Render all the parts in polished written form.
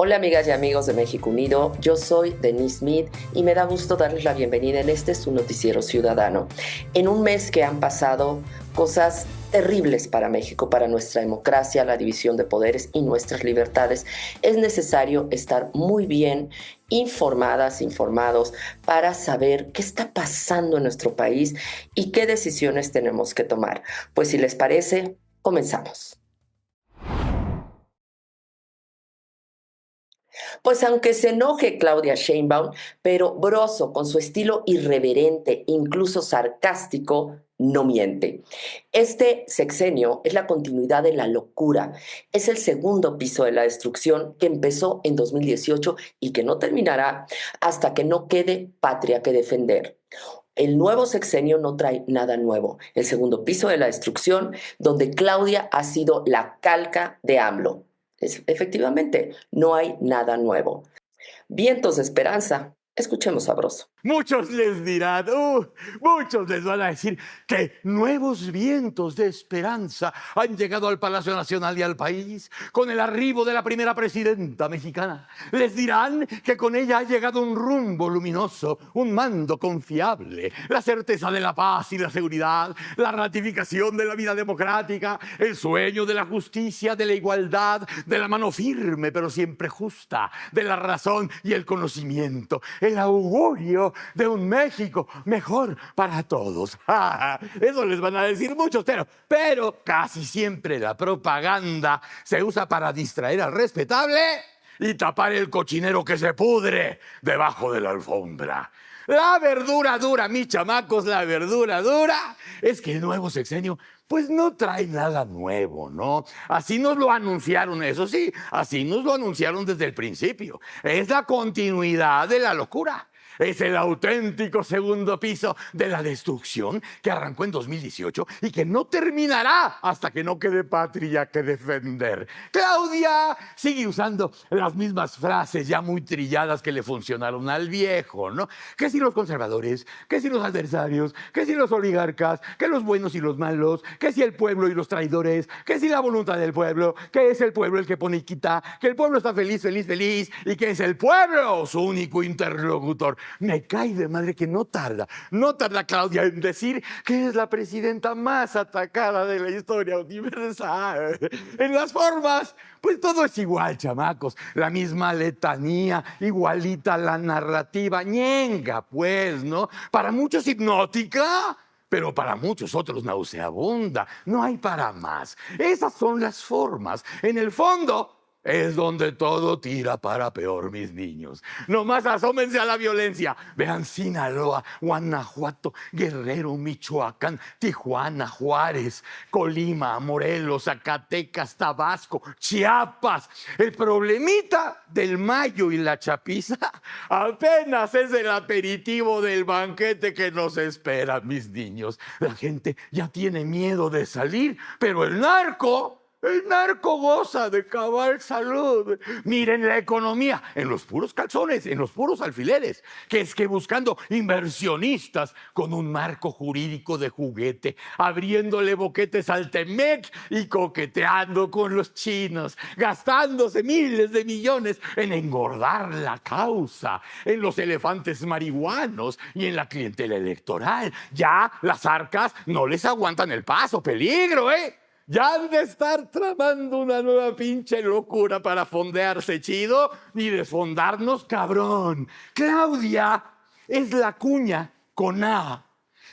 Hola amigas y amigos de México Unido, yo soy Denise Smith y me da gusto darles la bienvenida en este su noticiero ciudadano. En un mes que han pasado cosas terribles para México, para nuestra democracia, la división de poderes y nuestras libertades, es necesario estar muy bien informados para saber qué está pasando en nuestro país y qué decisiones tenemos que tomar. Pues si les parece, comenzamos. Pues aunque se enoje Claudia Sheinbaum, pero Broso, con su estilo irreverente, incluso sarcástico, no miente. Este sexenio es la continuidad de la locura. Es el segundo piso de la destrucción que empezó en 2018 y que no terminará hasta que no quede patria que defender. El nuevo sexenio no trae nada nuevo. El segundo piso de la destrucción, donde Claudia ha sido la calca de AMLO. Efectivamente, no hay nada nuevo. Vientos de esperanza. Escuchemos a Broso. Muchos les dirán, muchos les van a decir que nuevos vientos de esperanza han llegado al Palacio Nacional y al país con el arribo de la primera presidenta mexicana. Les dirán que con ella ha llegado un rumbo luminoso, un mando confiable, la certeza de la paz y la seguridad, la ratificación de la vida democrática, el sueño de la justicia, de la igualdad, de la mano firme pero siempre justa, de la razón y el conocimiento, el augurio de un México mejor para todos. Eso les van a decir muchos, pero casi siempre la propaganda se usa para distraer al respetable y tapar el cochinero que se pudre debajo de la alfombra. La verdura dura, mis chamacos, la verdura dura es que el nuevo sexenio pues no trae nada nuevo, ¿no? Así nos lo anunciaron, eso sí, así nos lo anunciaron desde el principio. Es la continuidad de la locura. Es el auténtico segundo piso de la destrucción que arrancó en 2018 y que no terminará hasta que no quede patria que defender. Claudia sigue usando las mismas frases ya muy trilladas que le funcionaron al viejo, ¿no? Que si los conservadores, que si los adversarios, que si los oligarcas, que los buenos y los malos, que si el pueblo y los traidores, que si la voluntad del pueblo, que es el pueblo el que pone y quita, que el pueblo está feliz, feliz, feliz y que es el pueblo su único interlocutor. Me cae de madre que no tarda Claudia en decir que es la presidenta más atacada de la historia universal. En las formas, pues todo es igual, chamacos. La misma letanía, igualita la narrativa, ñenga, pues, ¿no? Para muchos hipnótica, pero para muchos otros nauseabunda. No hay para más. Esas son las formas. En el fondo es donde todo tira para peor, mis niños. Nomás asómense a la violencia. Vean Sinaloa, Guanajuato, Guerrero, Michoacán, Tijuana, Juárez, Colima, Morelos, Zacatecas, Tabasco, Chiapas. El problemita del Mayo y la chapiza apenas es el aperitivo del banquete que nos espera, mis niños. La gente ya tiene miedo de salir, pero el narco goza de cabal salud. Miren la economía, en los puros calzones, en los puros alfileres. Que es que buscando inversionistas con un marco jurídico de juguete, abriéndole boquetes al Temec y coqueteando con los chinos, gastándose miles de millones en engordar la causa, en los elefantes marihuanos y en la clientela electoral. Ya las arcas no les aguantan el paso. Peligro, ¿eh? Ya han de estar tramando una nueva pinche locura para fondearse chido y desfondarnos cabrón. Claudia es la cuña con A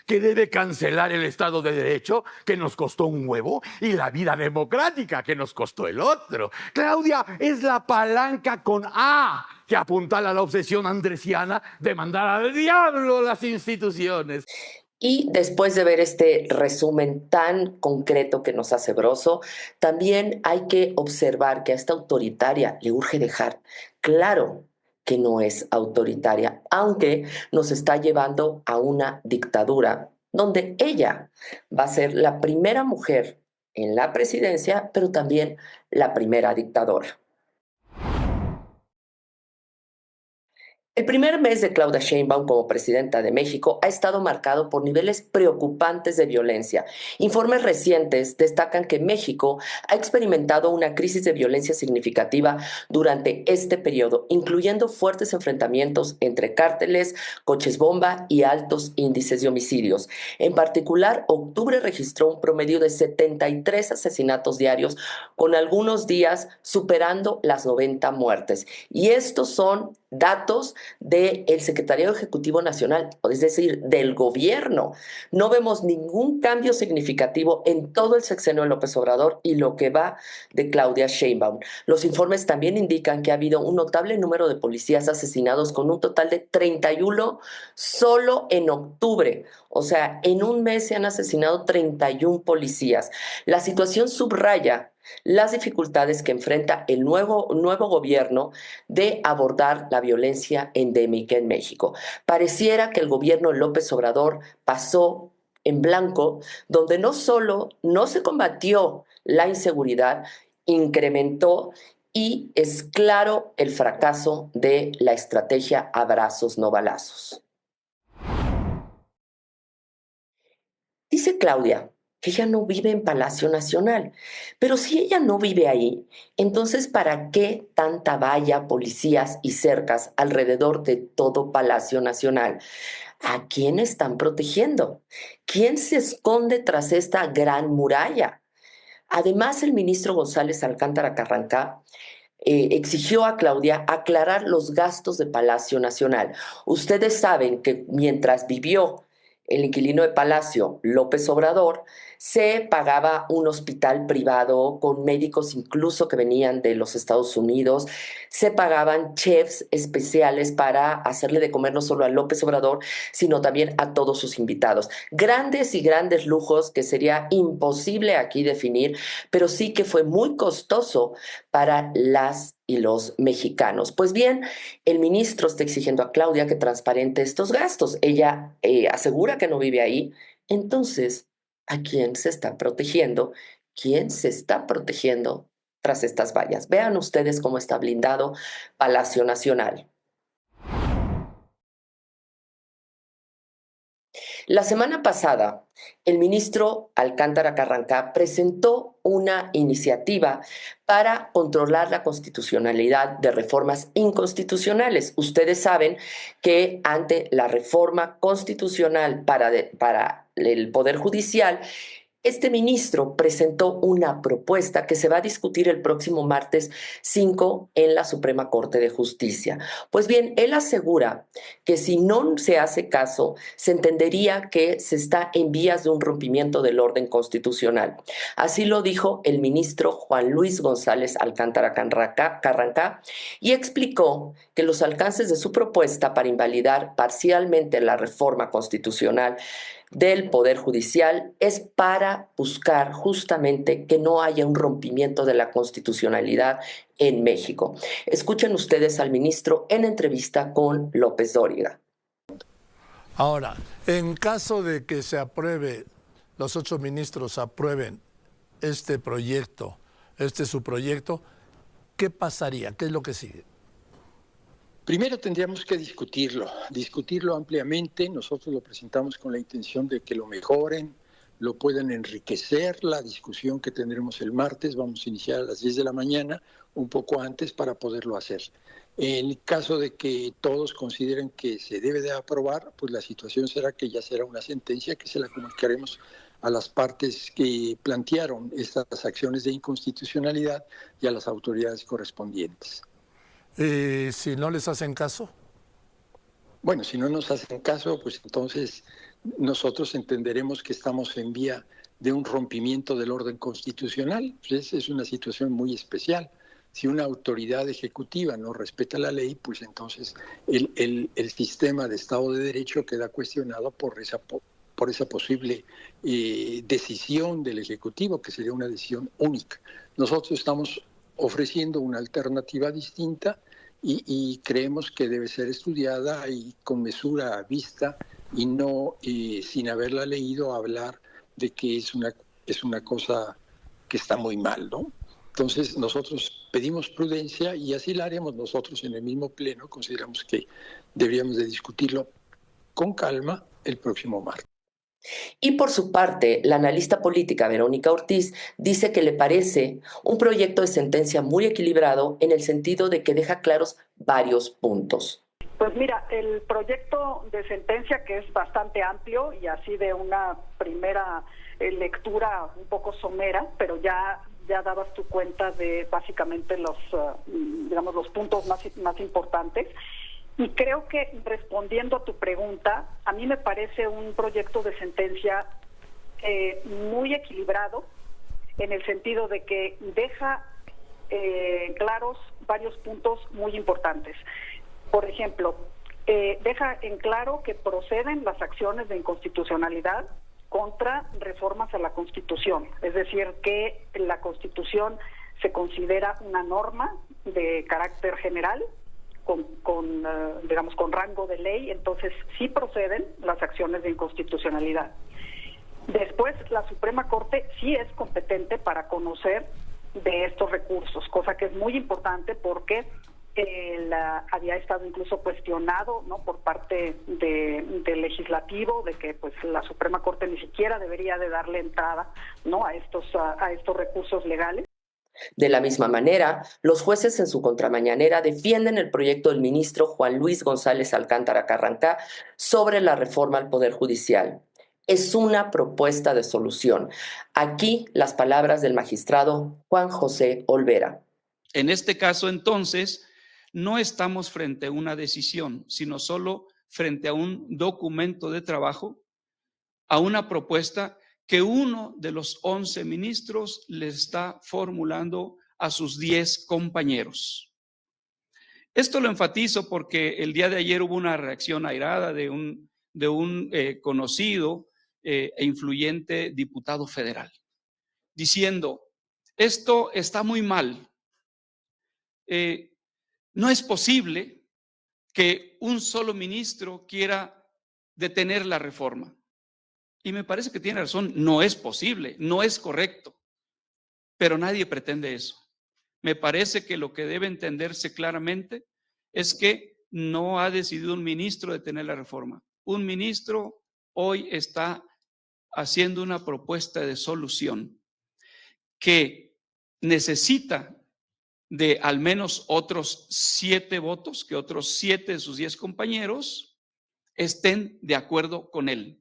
que debe cancelar el Estado de Derecho, que nos costó un huevo, y la vida democrática, que nos costó el otro. Claudia es la palanca con A que apuntala a la obsesión andresiana de mandar al diablo las instituciones. Y después de ver este resumen tan concreto que nos hace Broso, también hay que observar que a esta autoritaria le urge dejar claro que no es autoritaria, aunque nos está llevando a una dictadura donde ella va a ser la primera mujer en la presidencia, pero también la primera dictadora. El primer mes de Claudia Sheinbaum como presidenta de México ha estado marcado por niveles preocupantes de violencia. Informes recientes destacan que México ha experimentado una crisis de violencia significativa durante este periodo, incluyendo fuertes enfrentamientos entre cárteles, coches bomba y altos índices de homicidios. En particular, octubre registró un promedio de 73 asesinatos diarios, con algunos días superando las 90 muertes. Y estos son datos del Secretariado Ejecutivo Nacional, es decir, del gobierno. No vemos ningún cambio significativo en todo el sexenio de López Obrador y lo que va de Claudia Sheinbaum. Los informes también indican que ha habido un notable número de policías asesinados, con un total de 31 solo en octubre. O sea, en un mes se han asesinado 31 policías. La situación subraya las dificultades que enfrenta el nuevo gobierno de abordar la violencia endémica en México. Pareciera que el gobierno López Obrador pasó en blanco, donde no solo no se combatió la inseguridad, incrementó, y es claro el fracaso de la estrategia abrazos no balazos. Dice Claudia que ella no vive en Palacio Nacional, pero si ella no vive ahí, entonces ¿para qué tanta valla, policías y cercas alrededor de todo Palacio Nacional? ¿A quién están protegiendo? ¿Quién se esconde tras esta gran muralla? Además, el ministro González Alcántara Carrancá exigió a Claudia aclarar los gastos de Palacio Nacional. Ustedes saben que mientras vivió el inquilino de Palacio, López Obrador, se pagaba un hospital privado con médicos incluso que venían de los Estados Unidos, se pagaban chefs especiales para hacerle de comer no solo a López Obrador, sino también a todos sus invitados. Grandes y grandes lujos que sería imposible aquí definir, pero sí que fue muy costoso para las y los mexicanos. Pues bien, el ministro está exigiendo a Claudia que transparente estos gastos. Ella asegura que no vive ahí. Entonces, ¿a quién se está protegiendo? ¿Quién se está protegiendo tras estas vallas? Vean ustedes cómo está blindado Palacio Nacional. La semana pasada, el ministro Alcántara Carrancá presentó una iniciativa para controlar la constitucionalidad de reformas inconstitucionales. Ustedes saben que ante la reforma constitucional para el Poder Judicial, este ministro presentó una propuesta que se va a discutir el próximo martes 5 en la Suprema Corte de Justicia. Pues bien, él asegura que si no se hace caso, se entendería que se está en vías de un rompimiento del orden constitucional. Así lo dijo el ministro Juan Luis González Alcántara Carrancá, y explicó que los alcances de su propuesta para invalidar parcialmente la reforma constitucional del Poder Judicial es para buscar justamente que no haya un rompimiento de la constitucionalidad en México. Escuchen ustedes al ministro en entrevista con López Dóriga. Ahora, en caso de que se apruebe, los 8 ministros aprueben este proyecto, su proyecto, ¿qué pasaría? ¿Qué es lo que sigue? Primero tendríamos que discutirlo ampliamente. Nosotros lo presentamos con la intención de que lo mejoren, lo puedan enriquecer. La discusión que tendremos el martes, vamos a iniciar a las 10 de la mañana, un poco antes, para poderlo hacer. En el caso de que todos consideren que se debe de aprobar, pues la situación será que ya será una sentencia que se la comunicaremos a las partes que plantearon estas acciones de inconstitucionalidad y a las autoridades correspondientes. Si no les hacen caso. Bueno, si no nos hacen caso, pues entonces nosotros entenderemos que estamos en vía de un rompimiento del orden constitucional. Pues es una situación muy especial. Si una autoridad ejecutiva no respeta la ley, pues entonces el sistema de Estado de Derecho queda cuestionado por esa posible decisión del Ejecutivo, que sería una decisión única. Nosotros estamos ofreciendo una alternativa distinta y creemos que debe ser estudiada y con mesura vista y no sin haberla leído hablar de que es una cosa que está muy mal, ¿no? Entonces, nosotros pedimos prudencia y así la haremos nosotros en el mismo pleno. Consideramos que deberíamos de discutirlo con calma el próximo martes. Y por su parte, la analista política Verónica Ortiz dice que le parece un proyecto de sentencia muy equilibrado en el sentido de que deja claros varios puntos. Pues mira, el proyecto de sentencia, que es bastante amplio y así de una primera lectura un poco somera, pero ya dabas tu cuenta de básicamente los puntos más importantes. Y creo que, respondiendo a tu pregunta, a mí me parece un proyecto de sentencia muy equilibrado, en el sentido de que deja claros varios puntos muy importantes. Por ejemplo, deja en claro que proceden las acciones de inconstitucionalidad contra reformas a la Constitución, es decir, que la Constitución se considera una norma de carácter general, con rango de ley, entonces sí proceden las acciones de inconstitucionalidad. Después, la Suprema Corte sí es competente para conocer de estos recursos, cosa que es muy importante porque había estado incluso cuestionado, ¿no?, por parte del legislativo, de que pues la Suprema Corte ni siquiera debería de darle entrada, ¿no?, a estos recursos legales. De la misma manera, los jueces en su contramañanera defienden el proyecto del ministro Juan Luis González Alcántara Carrancá sobre la reforma al Poder Judicial. Es una propuesta de solución. Aquí las palabras del magistrado Juan José Olvera. En este caso, entonces, no estamos frente a una decisión, sino solo frente a un documento de trabajo, a una propuesta que uno de los 11 ministros le está formulando a sus 10 compañeros. Esto lo enfatizo porque el día de ayer hubo una reacción airada de un conocido e influyente diputado federal, diciendo, esto está muy mal, no es posible que un solo ministro quiera detener la reforma. Y me parece que tiene razón, no es posible, no es correcto, pero nadie pretende eso. Me parece que lo que debe entenderse claramente es que no ha decidido un ministro detener la reforma. Un ministro hoy está haciendo una propuesta de solución que necesita de al menos otros 7 votos, que otros 7 de sus 10 compañeros estén de acuerdo con él.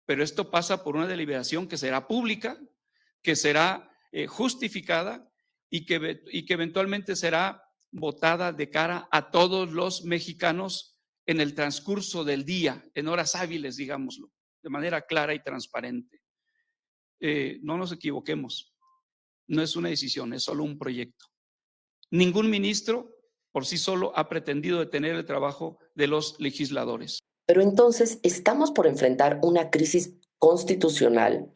Pero esto pasa por una deliberación que será pública, que será justificada y que eventualmente será votada de cara a todos los mexicanos en el transcurso del día, en horas hábiles, digámoslo, de manera clara y transparente. No nos equivoquemos, no es una decisión, es solo un proyecto. Ningún ministro por sí solo ha pretendido detener el trabajo de los legisladores. Pero entonces estamos por enfrentar una crisis constitucional.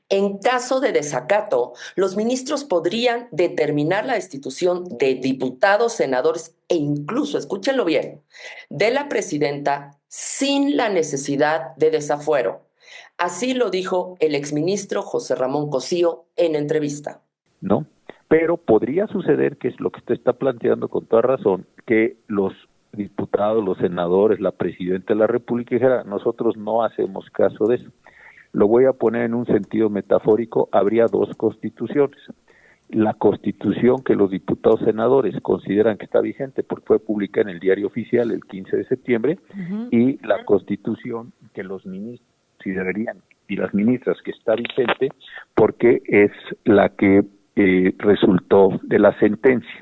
En caso de desacato, los ministros podrían determinar la destitución de diputados, senadores e incluso, escúchenlo bien, de la presidenta sin la necesidad de desafuero. Así lo dijo el exministro José Ramón Cosío en entrevista. No, pero podría suceder, que es lo que usted está planteando con toda razón, que los diputados, los senadores, la presidenta de la República dijera, nosotros no hacemos caso de eso. Lo voy a poner en un sentido metafórico, habría 2 constituciones. La constitución que los diputados senadores consideran que está vigente porque fue publicada en el Diario Oficial el 15 de septiembre, y la constitución que los ministros considerarían, y las ministras, que está vigente porque es la que resultó de la sentencia.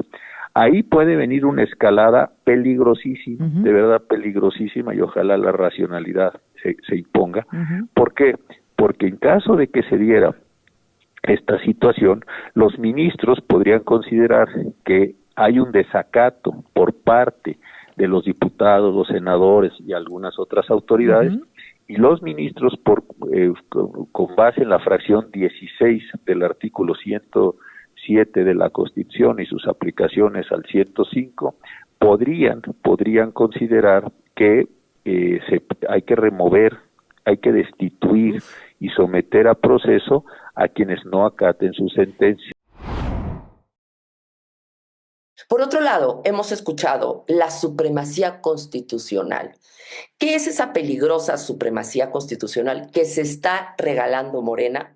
Ahí puede venir una escalada peligrosísima, de verdad peligrosísima, y ojalá la racionalidad se imponga. ¿Por qué? Porque en caso de que se diera esta situación, los ministros podrían considerar que hay un desacato por parte de los diputados, los senadores y algunas otras autoridades, y los ministros, con base en la fracción 16 del artículo 107 de la Constitución y sus aplicaciones al 105, podrían considerar que hay que remover, hay que destituir y someter a proceso a quienes no acaten su sentencia. Por otro lado, hemos escuchado la supremacía constitucional. ¿Qué es esa peligrosa supremacía constitucional que se está regalando Morena?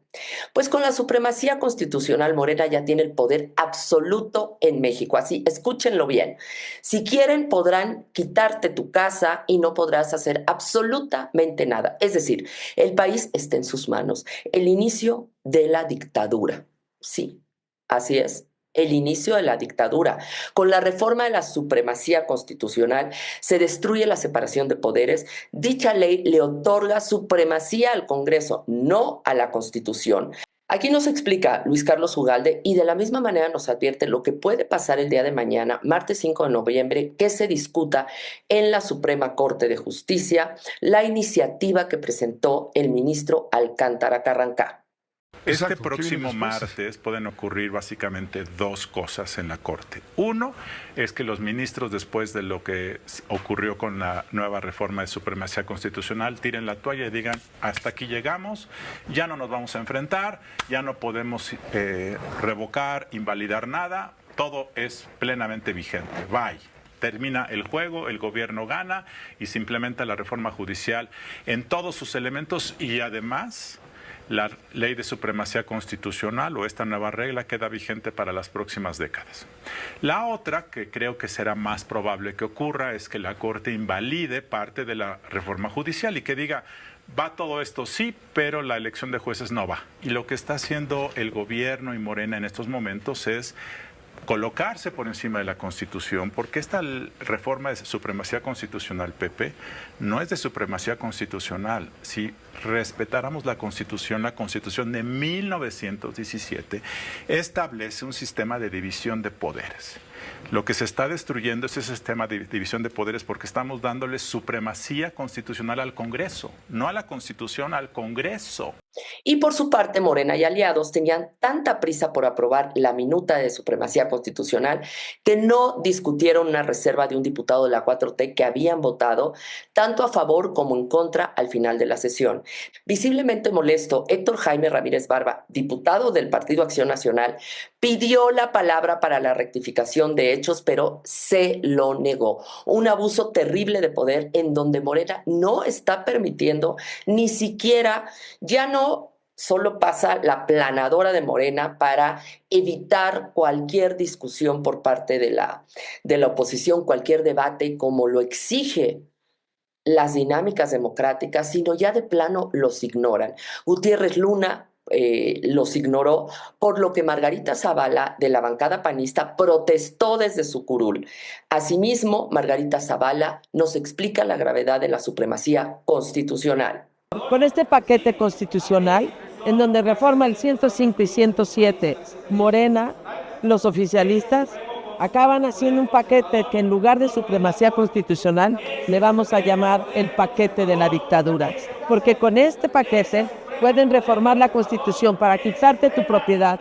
Pues con la supremacía constitucional, Morena ya tiene el poder absoluto en México. Así, escúchenlo bien. Si quieren, podrán quitarte tu casa y no podrás hacer absolutamente nada. Es decir, el país está en sus manos. El inicio de la dictadura. Sí, así es. El inicio de la dictadura. Con la reforma de la supremacía constitucional se destruye la separación de poderes. Dicha ley le otorga supremacía al Congreso, no a la Constitución. Aquí nos explica Luis Carlos Ugalde y de la misma manera nos advierte lo que puede pasar el día de mañana, martes 5 de noviembre, que se discuta en la Suprema Corte de Justicia la iniciativa que presentó el ministro Alcántara Carrancá. Este próximo martes pueden ocurrir básicamente dos cosas en la Corte. Uno es que los ministros, después de lo que ocurrió con la nueva reforma de supremacía constitucional, tiren la toalla y digan, hasta aquí llegamos, ya no nos vamos a enfrentar, ya no podemos revocar, invalidar nada, todo es plenamente vigente. Bye. Termina el juego, el gobierno gana y se implementa la reforma judicial en todos sus elementos y además la ley de supremacía constitucional o esta nueva regla queda vigente para las próximas décadas. La otra, que creo que será más probable que ocurra, es que la Corte invalide parte de la reforma judicial y que diga, va todo esto sí, pero la elección de jueces no va. Y lo que está haciendo el gobierno y Morena en estos momentos es colocarse por encima de la Constitución, porque esta reforma de supremacía constitucional, Pepe, no es de supremacía constitucional. Si respetáramos la Constitución de 1917 establece un sistema de división de poderes. Lo que se está destruyendo es ese sistema de división de poderes porque estamos dándole supremacía constitucional al Congreso, no a la Constitución, al Congreso. Y por su parte, Morena y aliados tenían tanta prisa por aprobar la minuta de supremacía constitucional que no discutieron una reserva de un diputado de la 4T que habían votado tanto a favor como en contra al final de la sesión. Visiblemente molesto, Héctor Jaime Ramírez Barba, diputado del Partido Acción Nacional, pidió la palabra para la rectificación de hechos, pero se lo negó. Un abuso terrible de poder en donde Morena no está permitiendo ni siquiera, ya no solo pasa la planadora de Morena para evitar cualquier discusión por parte de la oposición, cualquier debate como lo exige las dinámicas democráticas, sino ya de plano los ignoran. Gutiérrez Luna los ignoró, por lo que Margarita Zavala, de la bancada panista, protestó desde su curul. Asimismo, Margarita Zavala nos explica la gravedad de la supremacía constitucional. Con este paquete constitucional, en donde reforma el 105 y 107, Morena, los oficialistas, acaban haciendo un paquete que en lugar de supremacía constitucional le vamos a llamar el paquete de la dictadura. Porque con este paquete pueden reformar la Constitución para quitarte tu propiedad,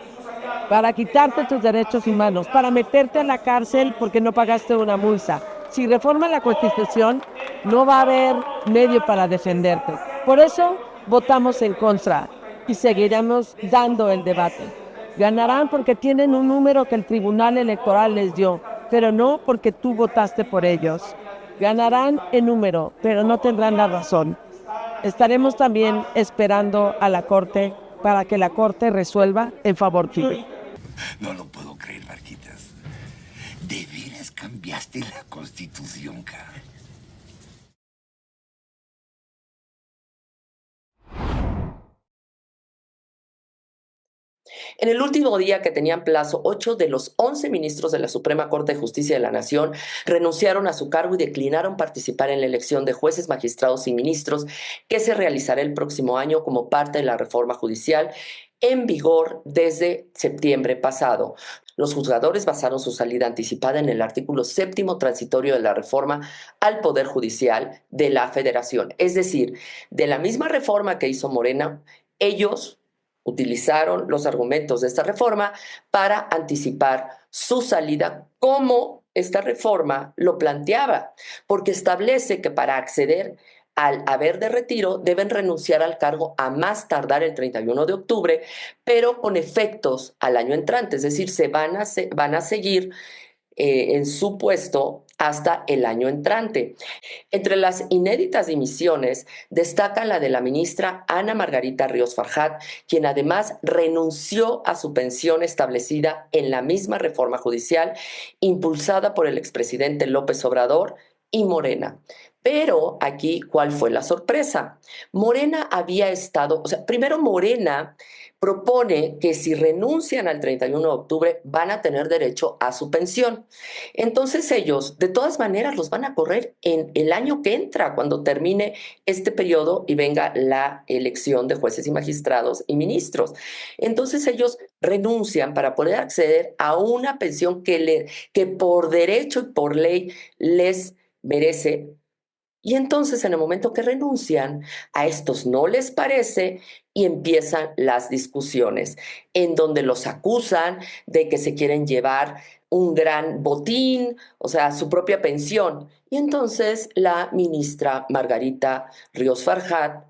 para quitarte tus derechos humanos, para meterte a la cárcel porque no pagaste una multa. Si reforman la Constitución, no va a haber medio para defenderte. Por eso votamos en contra y seguiremos dando el debate. Ganarán porque tienen un número que el Tribunal Electoral les dio, pero no porque tú votaste por ellos. Ganarán en número, pero no tendrán la razón. Estaremos también esperando a la Corte para que la Corte resuelva en favor tuyo. No lo puedo creer, Marquitas. ¿De veras cambiaste la Constitución, cara? En el último día que tenían plazo, 8 de los 11 ministros de la Suprema Corte de Justicia de la Nación renunciaron a su cargo y declinaron participar en la elección de jueces, magistrados y ministros que se realizará el próximo año como parte de la reforma judicial en vigor desde septiembre pasado. Los juzgadores basaron su salida anticipada en el artículo 7º transitorio de la reforma al Poder Judicial de la Federación. Es decir, de la misma reforma que hizo Morena, ellos utilizaron los argumentos de esta reforma para anticipar su salida, como esta reforma lo planteaba, porque establece que para acceder al haber de retiro deben renunciar al cargo a más tardar el 31 de octubre, pero con efectos al año entrante, es decir, van a seguir en su puesto hasta el año entrante. Entre las inéditas dimisiones destaca la de la ministra Ana Margarita Ríos Farjat, quien además renunció a su pensión establecida en la misma reforma judicial impulsada por el expresidente López Obrador y Morena. Pero aquí, ¿cuál fue la sorpresa? Morena había estado, primero Morena propone que si renuncian al 31 de octubre van a tener derecho a su pensión. Entonces ellos, de todas maneras, los van a correr en el año que entra, cuando termine este periodo y venga la elección de jueces y magistrados y ministros. Entonces ellos renuncian para poder acceder a una pensión que por derecho y por ley les merece. Y entonces en el momento que renuncian, a estos no les parece y empiezan las discusiones en donde los acusan de que se quieren llevar un gran botín, o sea, su propia pensión. Y entonces la ministra Margarita Ríos Farjat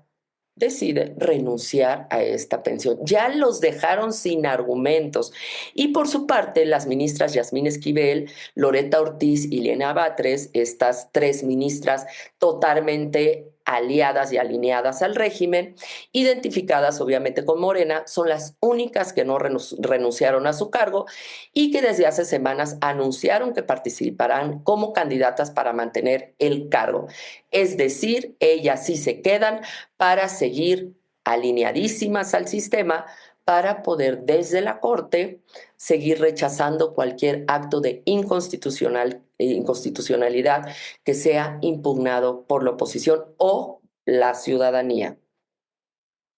decide renunciar a esta pensión. Ya los dejaron sin argumentos. Y por su parte, las ministras Yasmín Esquivel, Loretta Ortiz y Liena Batres, estas tres ministras totalmente aliadas y alineadas al régimen, identificadas obviamente con Morena, son las únicas que no renunciaron a su cargo y que desde hace semanas anunciaron que participarán como candidatas para mantener el cargo. Es decir, ellas sí se quedan para seguir alineadísimas al sistema, para poder desde la Corte seguir rechazando cualquier acto de inconstitucionalidad que sea impugnado por la oposición o la ciudadanía.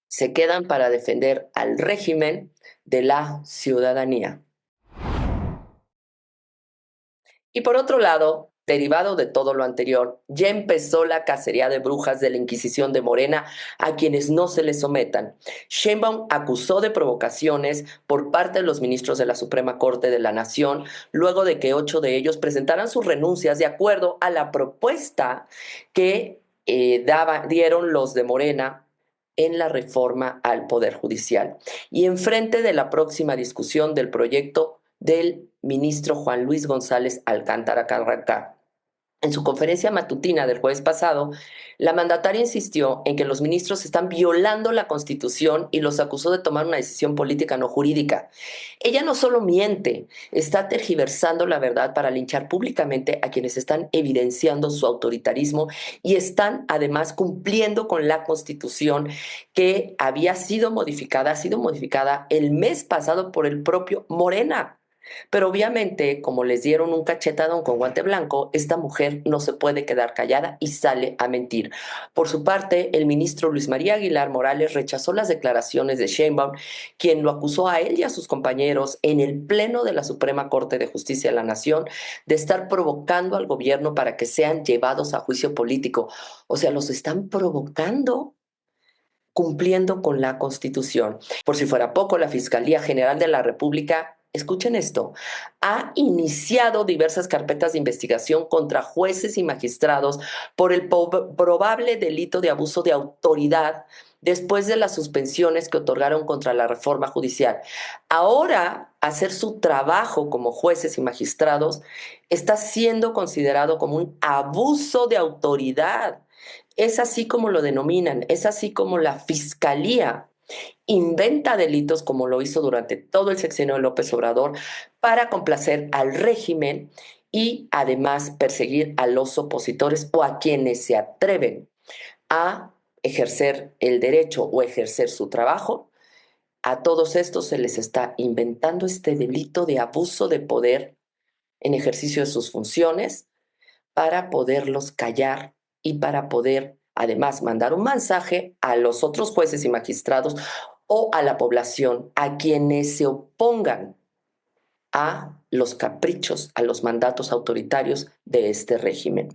Se quedan para defender al régimen de la ciudadanía. Y por otro lado, derivado de todo lo anterior, ya empezó la cacería de brujas de la Inquisición de Morena a quienes no se les sometan. Sheinbaum acusó de provocaciones por parte de los ministros de la Suprema Corte de la Nación, luego de que 8 de ellos presentaran sus renuncias de acuerdo a la propuesta que dieron los de Morena en la reforma al Poder Judicial. Y enfrente de la próxima discusión del proyecto del ministro Juan Luis González Alcántara Carranca. En su conferencia matutina del jueves pasado, la mandataria insistió en que los ministros están violando la Constitución y los acusó de tomar una decisión política no jurídica. Ella no solo miente, está tergiversando la verdad para linchar públicamente a quienes están evidenciando su autoritarismo y están además cumpliendo con la Constitución que ha sido modificada el mes pasado por el propio Morena. Pero obviamente, como les dieron un cachetadón con guante blanco, esta mujer no se puede quedar callada y sale a mentir. Por su parte, el ministro Luis María Aguilar Morales rechazó las declaraciones de Sheinbaum, quien lo acusó a él y a sus compañeros en el Pleno de la Suprema Corte de Justicia de la Nación de estar provocando al gobierno para que sean llevados a juicio político. O sea, los están provocando, cumpliendo con la Constitución. Por si fuera poco, la Fiscalía General de la República, escuchen esto, ha iniciado diversas carpetas de investigación contra jueces y magistrados por el probable delito de abuso de autoridad después de las suspensiones que otorgaron contra la reforma judicial. Ahora, hacer su trabajo como jueces y magistrados está siendo considerado como un abuso de autoridad. Es así como lo denominan, es así como la Fiscalía inventa delitos, como lo hizo durante todo el sexenio de López Obrador, para complacer al régimen y además perseguir a los opositores o a quienes se atreven a ejercer el derecho o ejercer su trabajo. A todos estos se les está inventando este delito de abuso de poder en ejercicio de sus funciones para poderlos callar y para poder además mandar un mensaje a los otros jueces y magistrados o a la población, a quienes se opongan a los caprichos, a los mandatos autoritarios de este régimen.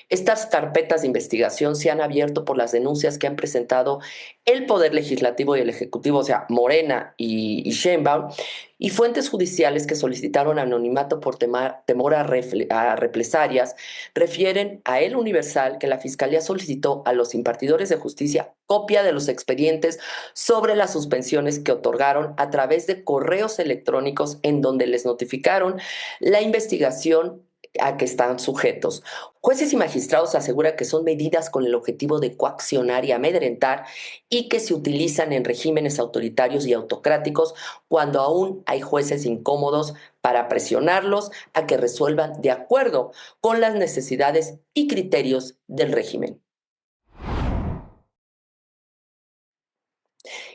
Estas carpetas de investigación se han abierto por las denuncias que han presentado el Poder Legislativo y el Ejecutivo, o sea, Morena y Sheinbaum, y fuentes judiciales que solicitaron anonimato por temor a represalias, refieren a El Universal que la Fiscalía solicitó a los impartidores de justicia copia de los expedientes sobre las suspensiones que otorgaron a través de correos electrónicos en donde les notificaron con la investigación a que están sujetos. Jueces y magistrados aseguran que son medidas con el objetivo de coaccionar y amedrentar y que se utilizan en regímenes autoritarios y autocráticos cuando aún hay jueces incómodos para presionarlos a que resuelvan de acuerdo con las necesidades y criterios del régimen.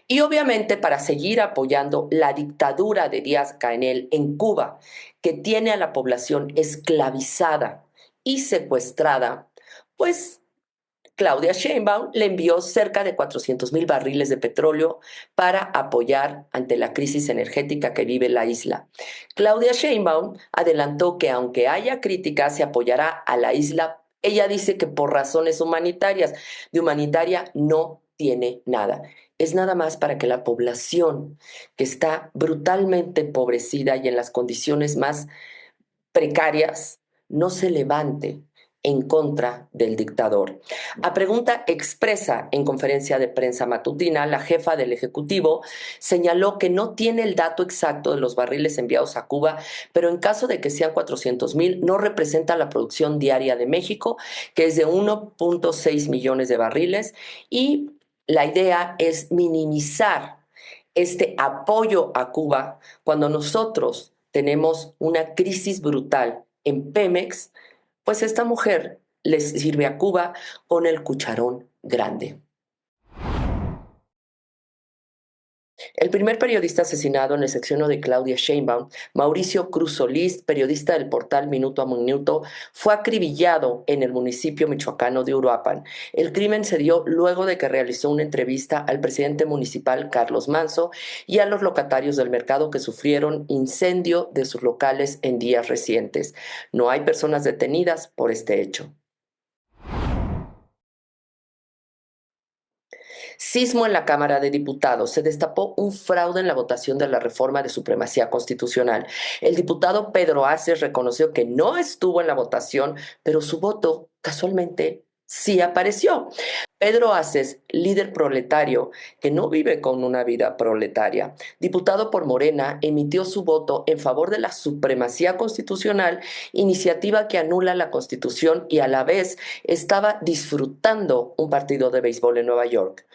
Y obviamente para seguir apoyando la dictadura de Díaz-Canel en Cuba, que tiene a la población esclavizada y secuestrada, pues Claudia Sheinbaum le envió cerca de 400,000 barriles de petróleo para apoyar ante la crisis energética que vive la isla. Claudia Sheinbaum adelantó que aunque haya críticas, se apoyará a la isla. Ella dice que por razones humanitarias, de humanitaria no tiene nada. Es nada más para que la población que está brutalmente empobrecida y en las condiciones más precarias no se levante en contra del dictador. A pregunta expresa en conferencia de prensa matutina, la jefa del Ejecutivo señaló que no tiene el dato exacto de los barriles enviados a Cuba, pero en caso de que sean 400,000, no representa la producción diaria de México, que es de 1.6 millones de barriles, y la idea es minimizar este apoyo a Cuba cuando nosotros tenemos una crisis brutal en Pemex, pues esta mujer les sirve a Cuba con el cucharón grande. El primer periodista asesinado en el sexenio de Claudia Sheinbaum, Mauricio Cruz Solís, periodista del portal Minuto a Minuto, fue acribillado en el municipio michoacano de Uruapan. El crimen se dio luego de que realizó una entrevista al presidente municipal Carlos Manzo y a los locatarios del mercado que sufrieron incendio de sus locales en días recientes. No hay personas detenidas por este hecho. Sismo en la Cámara de Diputados. Se destapó un fraude en la votación de la reforma de supremacía constitucional. El diputado Pedro Aces reconoció que no estuvo en la votación, pero su voto, casualmente, sí apareció. Pedro Aces, líder proletario que no vive con una vida proletaria, diputado por Morena, emitió su voto en favor de la supremacía constitucional, iniciativa que anula la Constitución y a la vez estaba disfrutando un partido de béisbol en Nueva York.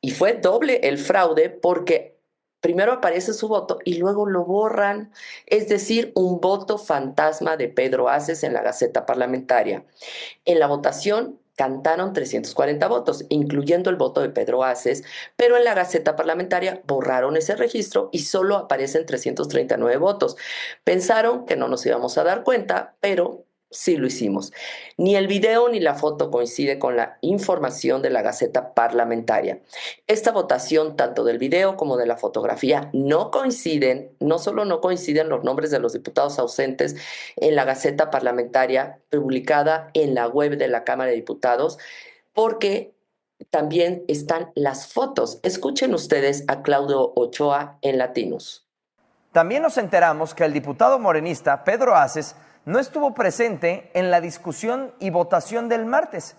Y fue doble el fraude porque primero aparece su voto y luego lo borran, es decir, un voto fantasma de Pedro Aces en la Gaceta Parlamentaria. En la votación cantaron 340 votos, incluyendo el voto de Pedro Aces, pero en la Gaceta Parlamentaria borraron ese registro y solo aparecen 339 votos. Pensaron que no nos íbamos a dar cuenta, pero sí lo hicimos. Ni el video ni la foto coincide con la información de la Gaceta Parlamentaria. Esta votación, tanto del video como de la fotografía, no coinciden, no solo no coinciden los nombres de los diputados ausentes en la Gaceta Parlamentaria publicada en la web de la Cámara de Diputados, porque también están las fotos. Escuchen ustedes a Claudio Ochoa en Latinos. También nos enteramos que el diputado morenista Pedro Aces no estuvo presente en la discusión y votación del martes,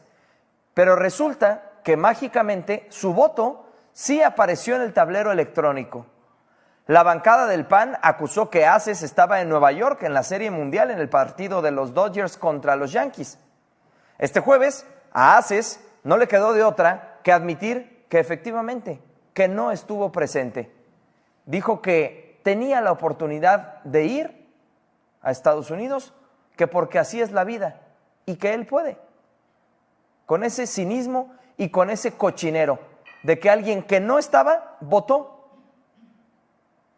pero resulta que mágicamente su voto sí apareció en el tablero electrónico. La bancada del PAN acusó que Aces estaba en Nueva York en la Serie Mundial en el partido de los Dodgers contra los Yankees. Este jueves a Aces no le quedó de otra que admitir que efectivamente que no estuvo presente. Dijo que tenía la oportunidad de ir a Estados Unidos, que porque así es la vida y que él puede. Con ese cinismo y con ese cochinero de que alguien que no estaba votó.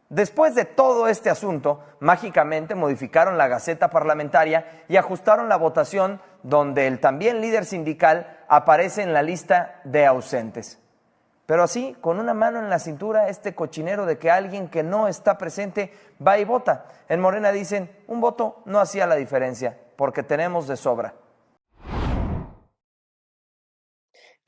Después de todo este asunto, mágicamente modificaron la Gaceta Parlamentaria y ajustaron la votación donde el también líder sindical aparece en la lista de ausentes. Pero así, con una mano en la cintura, este cochinero de que alguien que no está presente va y vota. En Morena dicen, un voto no hacía la diferencia, porque tenemos de sobra.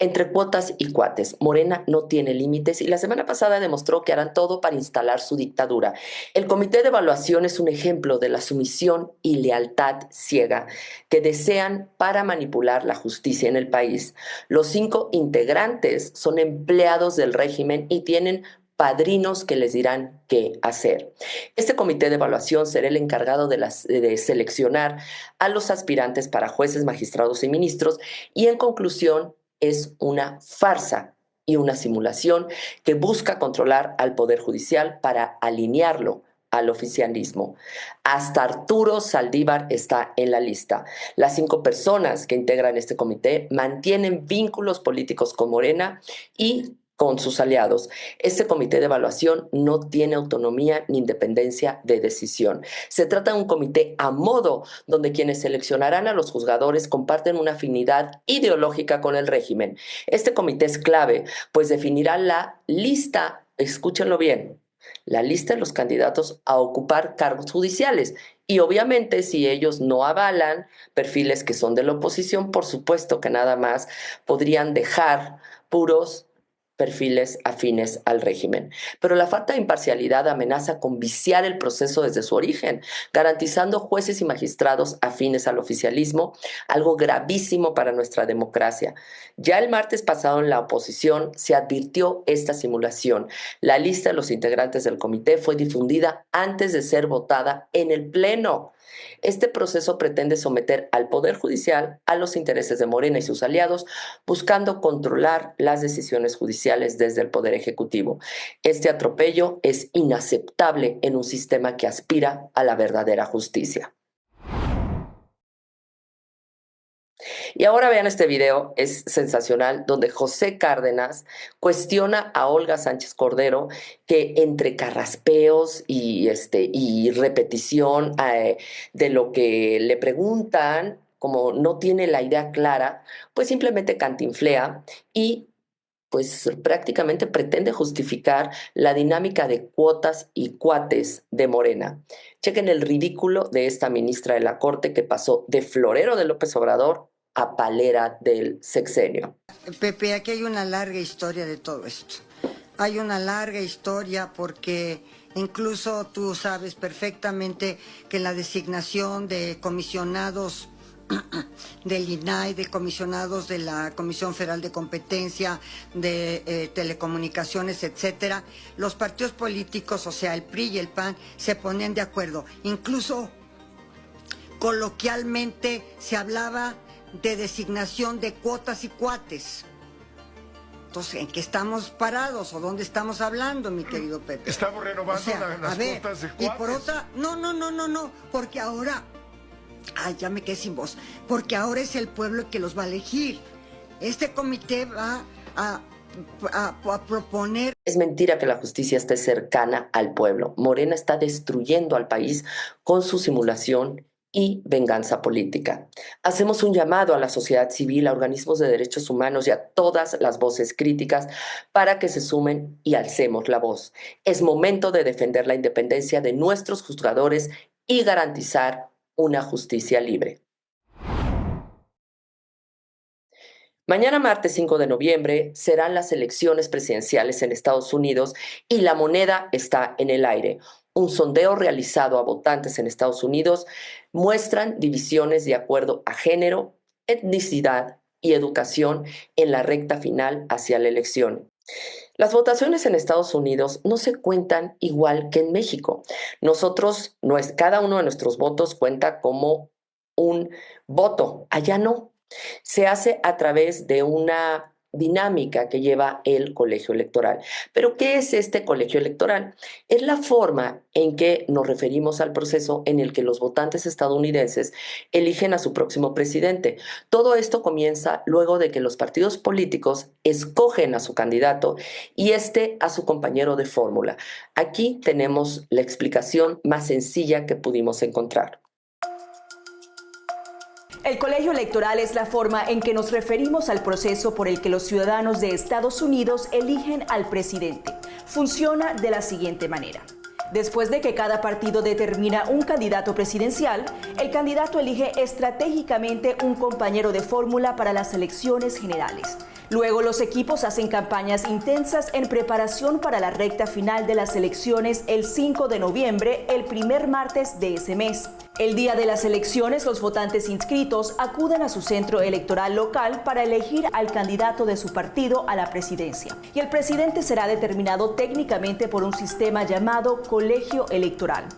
Entre cuotas y cuates, Morena no tiene límites y la semana pasada demostró que harán todo para instalar su dictadura. El Comité de Evaluación es un ejemplo de la sumisión y lealtad ciega que desean para manipular la justicia en el país. Los 5 integrantes son empleados del régimen y tienen padrinos que les dirán qué hacer. Este comité de evaluación será el encargado de seleccionar a los aspirantes para jueces, magistrados y ministros, y en conclusión es una farsa y una simulación que busca controlar al Poder Judicial para alinearlo al oficialismo. Hasta Arturo Saldívar está en la lista. Las 5 personas que integran este comité mantienen vínculos políticos con Morena y con sus aliados. Este comité de evaluación no tiene autonomía ni independencia de decisión. Se trata de un comité a modo, donde quienes seleccionarán a los juzgadores comparten una afinidad ideológica con el régimen. Este comité es clave, pues definirá la lista, escúchenlo bien, la lista de los candidatos a ocupar cargos judiciales. Y obviamente, si ellos no avalan perfiles que son de la oposición, por supuesto que nada más podrían dejar puros perfiles afines al régimen. Pero la falta de imparcialidad amenaza con viciar el proceso desde su origen, garantizando jueces y magistrados afines al oficialismo, algo gravísimo para nuestra democracia. Ya el martes pasado en la oposición se advirtió esta simulación. La lista de los integrantes del comité fue difundida antes de ser votada en el Pleno. Este proceso pretende someter al Poder Judicial a los intereses de Morena y sus aliados, buscando controlar las decisiones judiciales desde el Poder Ejecutivo. Este atropello es inaceptable en un sistema que aspira a la verdadera justicia. Y ahora vean este video, es sensacional, donde José Cárdenas cuestiona a Olga Sánchez Cordero, que entre carraspeos y repetición de lo que le preguntan, como no tiene la idea clara, pues simplemente cantinflea y pues prácticamente pretende justificar la dinámica de cuotas y cuates de Morena. Chequen el ridículo de esta ministra de la Corte que pasó de florero de López Obrador a palera del sexenio. Pepe, aquí hay una larga historia de todo esto. Hay una larga historia porque incluso tú sabes perfectamente que la designación de comisionados del INAI, de comisionados de la Comisión Federal de Competencia, de telecomunicaciones, etcétera, los partidos políticos, o sea, el PRI y el PAN, se ponían de acuerdo. Incluso coloquialmente se hablaba de designación de cuotas y cuates. Entonces, ¿en qué estamos parados o dónde estamos hablando, mi querido Pepe? Estamos renovando las cuotas de cuates. Y por otra, no, porque ahora, ya me quedé sin voz, porque ahora es el pueblo el que los va a elegir. Este comité va a proponer. Es mentira que la justicia esté cercana al pueblo. Morena está destruyendo al país con su simulación y venganza política. Hacemos un llamado a la sociedad civil, a organismos de derechos humanos y a todas las voces críticas para que se sumen y alcemos la voz. Es momento de defender la independencia de nuestros juzgadores y garantizar una justicia libre. Mañana martes 5 de noviembre serán las elecciones presidenciales en Estados Unidos y la moneda está en el aire. Un sondeo realizado a votantes en Estados Unidos muestran divisiones de acuerdo a género, etnicidad y educación en la recta final hacia la elección. Las votaciones en Estados Unidos no se cuentan igual que en México. Cada uno de nuestros votos cuenta como un voto. Allá no. Se hace a través de una dinámica que lleva el colegio electoral. ¿Pero qué es este colegio electoral? Es la forma en que nos referimos al proceso en el que los votantes estadounidenses eligen a su próximo presidente. Todo esto comienza luego de que los partidos políticos escogen a su candidato y a su compañero de fórmula. Aquí tenemos la explicación más sencilla que pudimos encontrar. El colegio electoral es la forma en que nos referimos al proceso por el que los ciudadanos de Estados Unidos eligen al presidente. Funciona de la siguiente manera. Después de que cada partido determina un candidato presidencial, el candidato elige estratégicamente un compañero de fórmula para las elecciones generales. Luego los equipos hacen campañas intensas en preparación para la recta final de las elecciones el 5 de noviembre, el primer martes de ese mes. El día de las elecciones, los votantes inscritos acuden a su centro electoral local para elegir al candidato de su partido a la presidencia. Y el presidente será determinado técnicamente por un sistema llamado colegio electoral.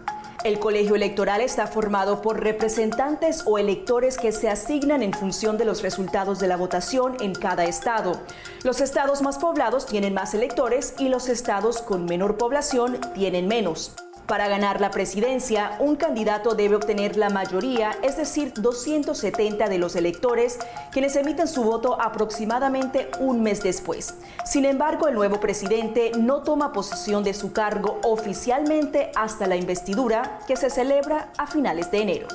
El colegio electoral está formado por representantes o electores que se asignan en función de los resultados de la votación en cada estado. Los estados más poblados tienen más electores y los estados con menor población tienen menos. Para ganar la presidencia, un candidato debe obtener la mayoría, es decir, 270 de los electores, quienes emiten su voto aproximadamente un mes después. Sin embargo, el nuevo presidente no toma posesión de su cargo oficialmente hasta la investidura, que se celebra a finales de enero.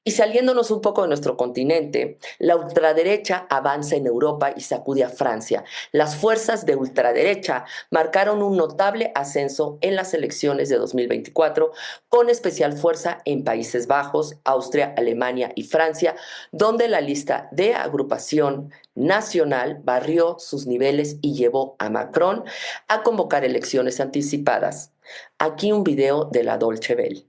Y saliéndonos un poco de nuestro continente, la ultraderecha avanza en Europa y sacude a Francia. Las fuerzas de ultraderecha marcaron un notable ascenso en las elecciones de 2024, con especial fuerza en Países Bajos, Austria, Alemania y Francia, donde la lista de agrupación nacional barrió sus niveles y llevó a Macron a convocar elecciones anticipadas. Aquí un video de la Deutsche Welle.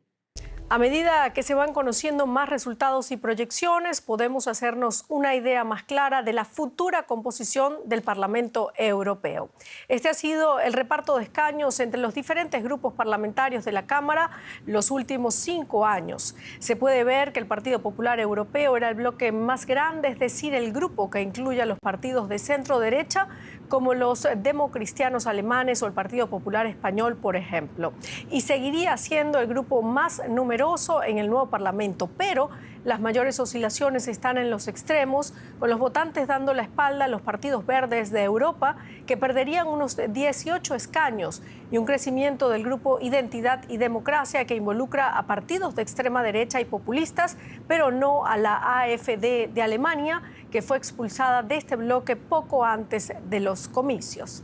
A medida que se van conociendo más resultados y proyecciones, podemos hacernos una idea más clara de la futura composición del Parlamento Europeo. Este ha sido el reparto de escaños entre los diferentes grupos parlamentarios de la Cámara los últimos 5 años. Se puede ver que el Partido Popular Europeo era el bloque más grande, es decir, el grupo que incluye a los partidos de centro-derecha, como los democristianos alemanes o el Partido Popular Español, por ejemplo. Y seguiría siendo el grupo más numeroso en el nuevo Parlamento, pero las mayores oscilaciones están en los extremos, con los votantes dando la espalda a los partidos verdes de Europa, que perderían unos 18 escaños, y un crecimiento del grupo Identidad y Democracia, que involucra a partidos de extrema derecha y populistas, pero no a la AfD de Alemania, que fue expulsada de este bloque poco antes de los comicios.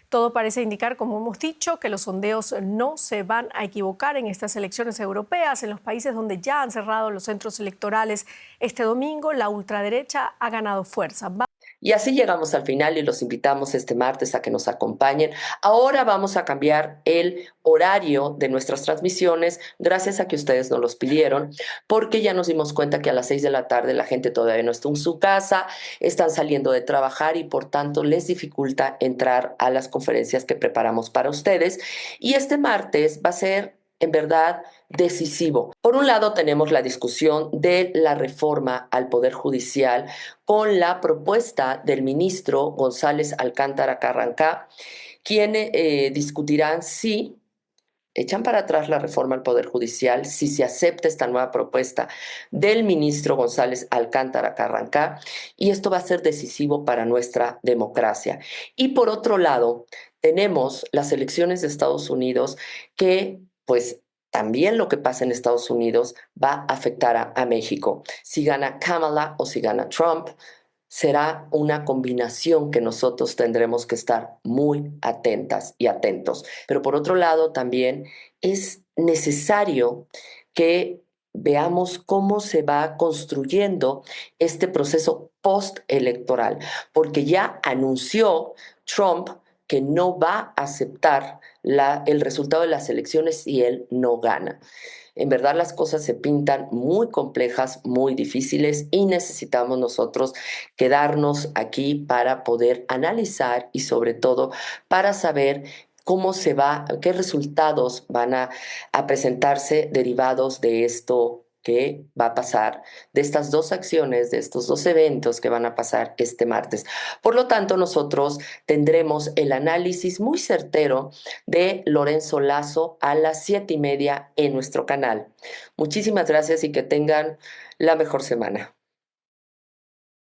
Todo parece indicar, como hemos dicho, que los sondeos no se van a equivocar en estas elecciones europeas. En los países donde ya han cerrado los centros electorales este domingo, la ultraderecha ha ganado fuerza. Y así llegamos al final y los invitamos este martes a que nos acompañen. Ahora vamos a cambiar el horario de nuestras transmisiones, gracias a que ustedes nos los pidieron, porque ya nos dimos cuenta que a las 6 de la tarde la gente todavía no está en su casa, están saliendo de trabajar y por tanto les dificulta entrar a las conferencias que preparamos para ustedes. Y este martes va a ser, en verdad, decisivo. Por un lado tenemos la discusión de la reforma al Poder Judicial con la propuesta del ministro González Alcántara Carrancá, quien discutirán si echan para atrás la reforma al Poder Judicial, si se acepta esta nueva propuesta del ministro González Alcántara Carrancá, y esto va a ser decisivo para nuestra democracia. Y por otro lado, tenemos las elecciones de Estados Unidos que, pues, también lo que pasa en Estados Unidos va a afectar a México. Si gana Kamala o si gana Trump, será una combinación que nosotros tendremos que estar muy atentas y atentos. Pero por otro lado, también es necesario que veamos cómo se va construyendo este proceso postelectoral, porque ya anunció Trump que no va a aceptar el resultado de las elecciones si él no gana. En verdad las cosas se pintan muy complejas, muy difíciles, y necesitamos nosotros quedarnos aquí para poder analizar y sobre todo para saber qué resultados van a presentarse derivados de esto que va a pasar, de estas dos acciones, de estos dos eventos que van a pasar este martes. Por lo tanto, nosotros tendremos el análisis muy certero de Lorenzo Lazo a las 7:30 en nuestro canal. Muchísimas gracias y que tengan la mejor semana.